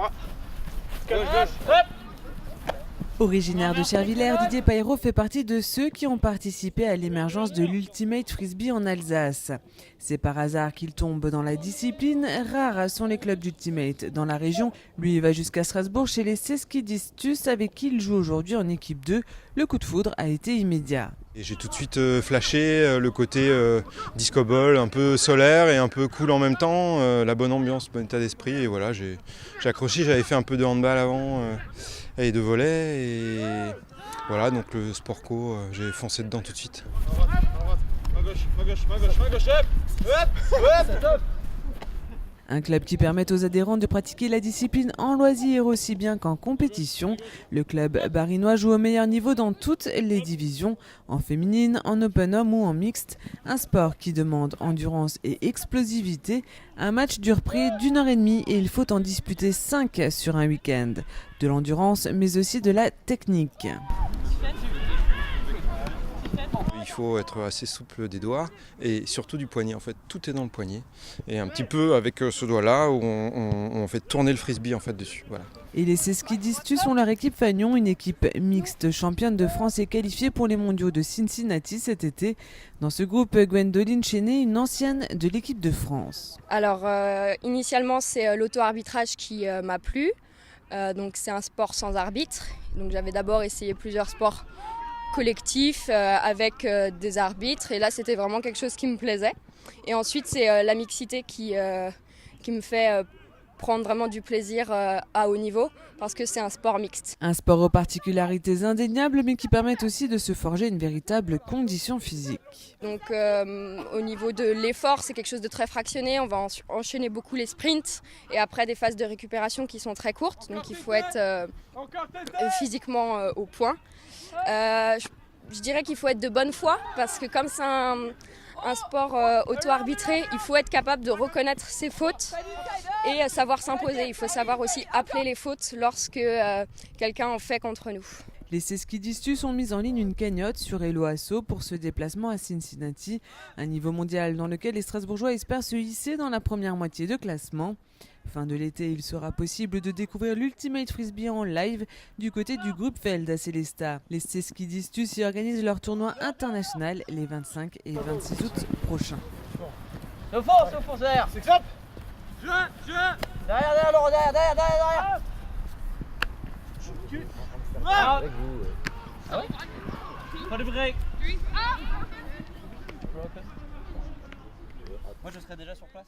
3. Gauche. Originaire de Chervillers, Didier Paillereau fait partie de ceux qui ont participé à l'émergence de l'Ultimate Frisbee en Alsace. C'est par hasard qu'il tombe dans la discipline. Rares sont les clubs d'Ultimate dans la région. Lui il va jusqu'à Strasbourg chez les Seskidistus avec qui il joue aujourd'hui en équipe 2. Le coup de foudre a été immédiat. Et j'ai tout de suite flashé le côté disco ball, un peu solaire et un peu cool en même temps, la bonne ambiance, bon état d'esprit. Et voilà, j'ai accroché, j'avais fait un peu de handball avant et de volley. Et voilà, donc le sport co, j'ai foncé dedans tout de suite. Ma gauche, hop. Un club qui permet aux adhérents de pratiquer la discipline en loisir aussi bien qu'en compétition. Le club barinois joue au meilleur niveau dans toutes les divisions, en féminine, en open homme ou en mixte. Un sport qui demande endurance et explosivité. Un match dure près d'1h30 et il faut en disputer 5 sur un week-end. De l'endurance mais aussi de la technique. Il faut être assez souple des doigts et surtout du poignet. En fait, tout est dans le poignet. Et un petit peu avec ce doigt-là où on fait tourner le frisbee en fait dessus. Voilà. Et les Seskidistus sont leur équipe fanion, une équipe mixte championne de France et qualifiée pour les mondiaux de Cincinnati cet été. Dans ce groupe, Gwendoline Chenet, une ancienne de l'équipe de France. Alors, initialement, c'est l'auto-arbitrage qui m'a plu. Donc, c'est un sport sans arbitre. Donc, j'avais d'abord essayé plusieurs sports collectif avec des arbitres et là c'était vraiment quelque chose qui me plaisait et ensuite c'est la mixité qui me fait prendre vraiment du plaisir à haut niveau parce que c'est un sport mixte. Un sport aux particularités indéniables mais qui permet aussi de se forger une véritable condition physique. Donc au niveau de l'effort c'est quelque chose de très fractionné, on va enchaîner beaucoup les sprints et après des phases de récupération qui sont très courtes donc il faut être physiquement au point. Je dirais qu'il faut être de bonne foi parce que comme c'est un sport auto-arbitré, il faut être capable de reconnaître ses fautes et savoir s'imposer. Il faut savoir aussi appeler les fautes lorsque quelqu'un en fait contre nous. Les Seskidistus ont mis en ligne une cagnotte sur Hello Asso pour ce déplacement à Cincinnati, un niveau mondial dans lequel les Strasbourgeois espèrent se hisser dans la première moitié de classement. Fin de l'été, il sera possible de découvrir l'Ultimate Frisbee en live du côté du groupe Feld à Célestat. Les Seskidistus y organisent leur tournoi international les 25 et 26 août prochains. Au fond, derrière. C'est stop. Derrière, Laurent, derrière. Ah ouais. Pas de break. Moi je serais déjà sur place.